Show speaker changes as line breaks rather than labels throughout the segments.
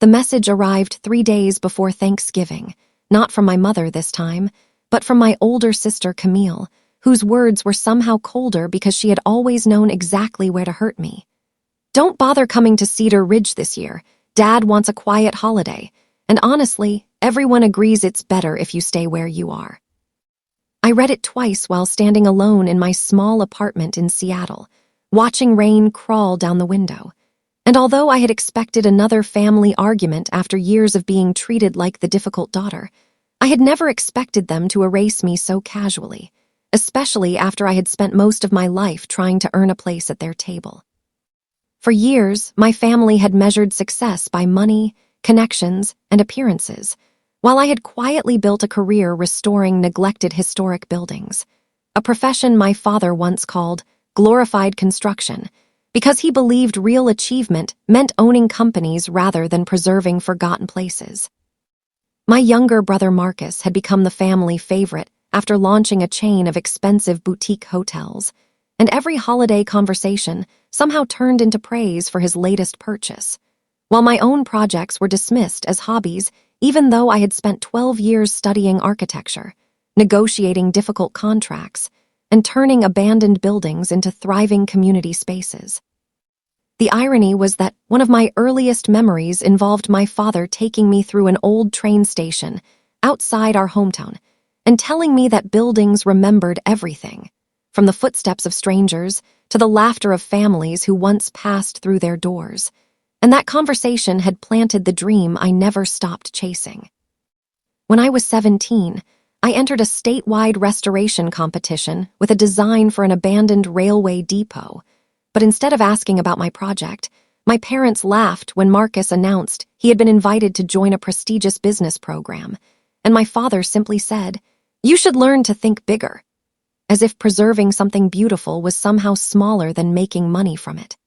The message arrived 3 days before Thanksgiving, not from my mother this time, but from my older sister Camille, whose words were somehow colder because she had always known exactly where to hurt me. Don't bother coming to Cedar Ridge this year. Dad wants a quiet holiday, and honestly, everyone agrees it's better if you stay where you are. I read it twice while standing alone in my small apartment in Seattle, watching rain crawl down the window. And although I had expected another family argument after years of being treated like the difficult daughter, I had never expected them to erase me so casually, especially after I had spent most of my life trying to earn a place at their table. For years, my family had measured success by money, connections, and appearances, while I had quietly built a career restoring neglected historic buildings, a profession my father once called glorified construction, because he believed real achievement meant owning companies rather than preserving forgotten places. My younger brother Marcus had become the family favorite after launching a chain of expensive boutique hotels, and every holiday conversation somehow turned into praise for his latest purchase, while my own projects were dismissed as hobbies even though I had spent 12 years studying architecture, negotiating difficult contracts, and turning abandoned buildings into thriving community spaces. The irony was that one of my earliest memories involved my father taking me through an old train station outside our hometown and telling me that buildings remembered everything, from the footsteps of strangers to the laughter of families who once passed through their doors, and that conversation had planted the dream I never stopped chasing. When I was 17, I entered a statewide restoration competition with a design for an abandoned railway depot, but instead of asking about my project, my parents laughed when Marcus announced he had been invited to join a prestigious business program, and my father simply said, "You should learn to think bigger," as if preserving something beautiful was somehow smaller than making money from it.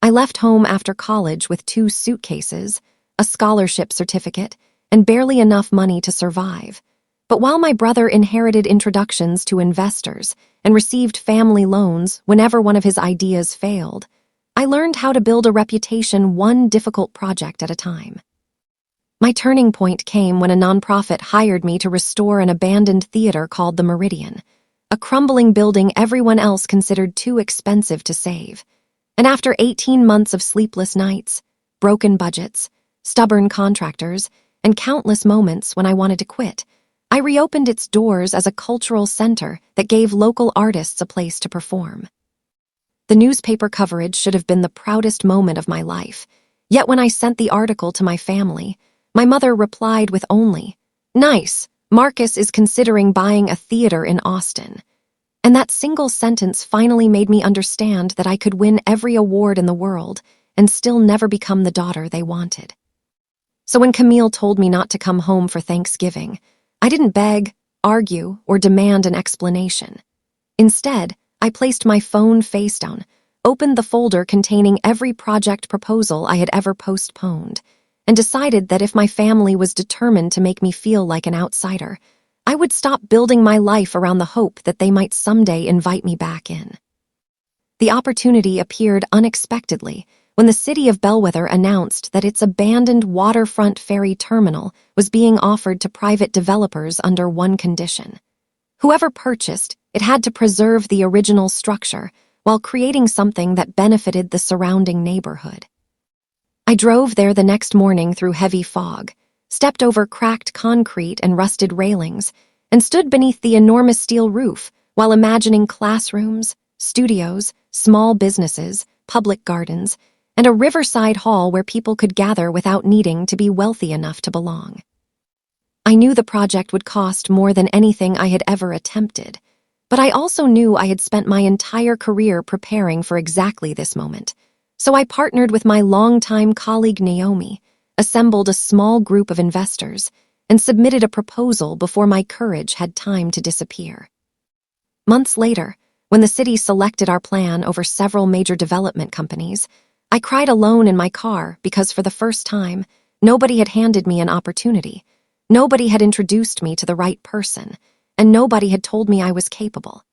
I left home after college with 2 suitcases, a scholarship certificate, and barely enough money to survive. But while my brother inherited introductions to investors and received family loans whenever one of his ideas failed, I learned how to build a reputation one difficult project at a time. My turning point came when a nonprofit hired me to restore an abandoned theater called the Meridian, a crumbling building everyone else considered too expensive to save. And after 18 months of sleepless nights, broken budgets, stubborn contractors, and countless moments when I wanted to quit, I reopened its doors as a cultural center that gave local artists a place to perform. The newspaper coverage should have been the proudest moment of my life, yet when I sent the article to my family, my mother replied with only, "Nice, Marcus is considering buying a theater in Austin." And that single sentence finally made me understand that I could win every award in the world and still never become the daughter they wanted. So when Camille told me not to come home for Thanksgiving, I didn't beg, argue, or demand an explanation. Instead, I placed my phone face down, opened the folder containing every project proposal I had ever postponed, and decided that if my family was determined to make me feel like an outsider, I would stop building my life around the hope that they might someday invite me back in. The opportunity appeared unexpectedly when the city of Bellwether announced that its abandoned waterfront ferry terminal was being offered to private developers under one condition. Whoever purchased it had to preserve the original structure while creating something that benefited the surrounding neighborhood. I drove there the next morning through heavy fog, stepped over cracked concrete and rusted railings, and stood beneath the enormous steel roof while imagining classrooms, studios, small businesses, public gardens, and a riverside hall where people could gather without needing to be wealthy enough to belong. I knew the project would cost more than anything I had ever attempted, but I also knew I had spent my entire career preparing for exactly this moment. So I partnered with my longtime colleague Naomi, assembled a small group of investors, and submitted a proposal before my courage had time to disappear. Months later, when the city selected our plan over several major development companies, I cried alone in my car because for the first time, nobody had handed me an opportunity, nobody had introduced me to the right person, and nobody had told me I was capable.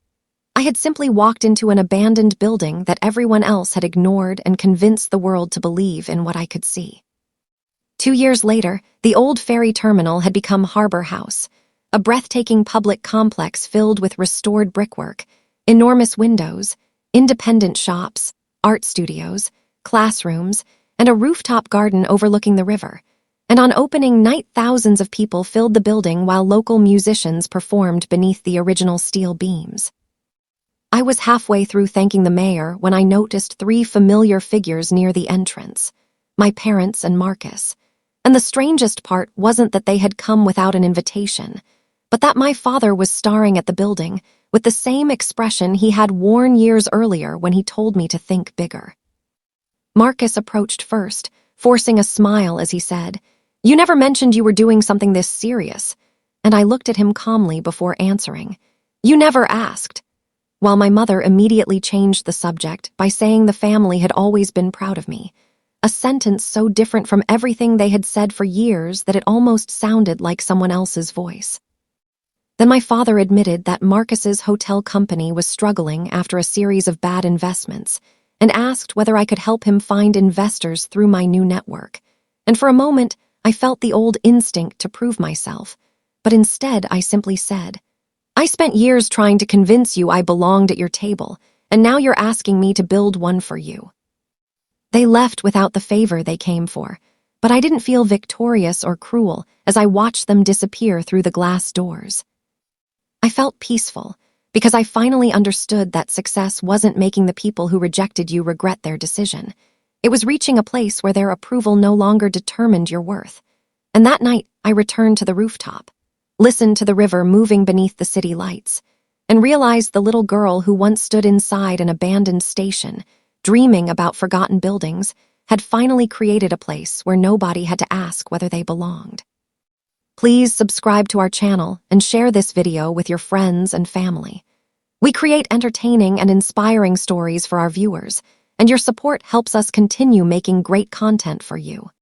I had simply walked into an abandoned building that everyone else had ignored and convinced the world to believe in what I could see. 2 years later, the old ferry terminal had become Harbor House, a breathtaking public complex filled with restored brickwork, enormous windows, independent shops, art studios, classrooms, and a rooftop garden overlooking the river. And on opening night, thousands of people filled the building while local musicians performed beneath the original steel beams. I was halfway through thanking the mayor when I noticed 3 familiar figures near the entrance, my parents and Marcus. And the strangest part wasn't that they had come without an invitation, but that my father was staring at the building with the same expression he had worn years earlier when he told me to think bigger. Marcus approached first, forcing a smile as he said, "You never mentioned you were doing something this serious," and I looked at him calmly before answering, "You never asked," while my mother immediately changed the subject by saying the family had always been proud of me, a sentence so different from everything they had said for years that it almost sounded like someone else's voice. Then my father admitted that Marcus's hotel company was struggling after a series of bad investments and asked whether I could help him find investors through my new network. And for a moment, I felt the old instinct to prove myself, but instead I simply said, "I spent years trying to convince you I belonged at your table, and now you're asking me to build one for you." They left without the favor they came for, but I didn't feel victorious or cruel as I watched them disappear through the glass doors. I felt peaceful because I finally understood that success wasn't making the people who rejected you regret their decision. It was reaching a place where their approval no longer determined your worth. And that night, I returned to the rooftop, listened to the river moving beneath the city lights, and realized the little girl who once stood inside an abandoned station, dreaming about forgotten buildings, had finally created a place where nobody had to ask whether they belonged. Please subscribe to our channel and share this video with your friends and family. We create entertaining and inspiring stories for our viewers, and your support helps us continue making great content for you.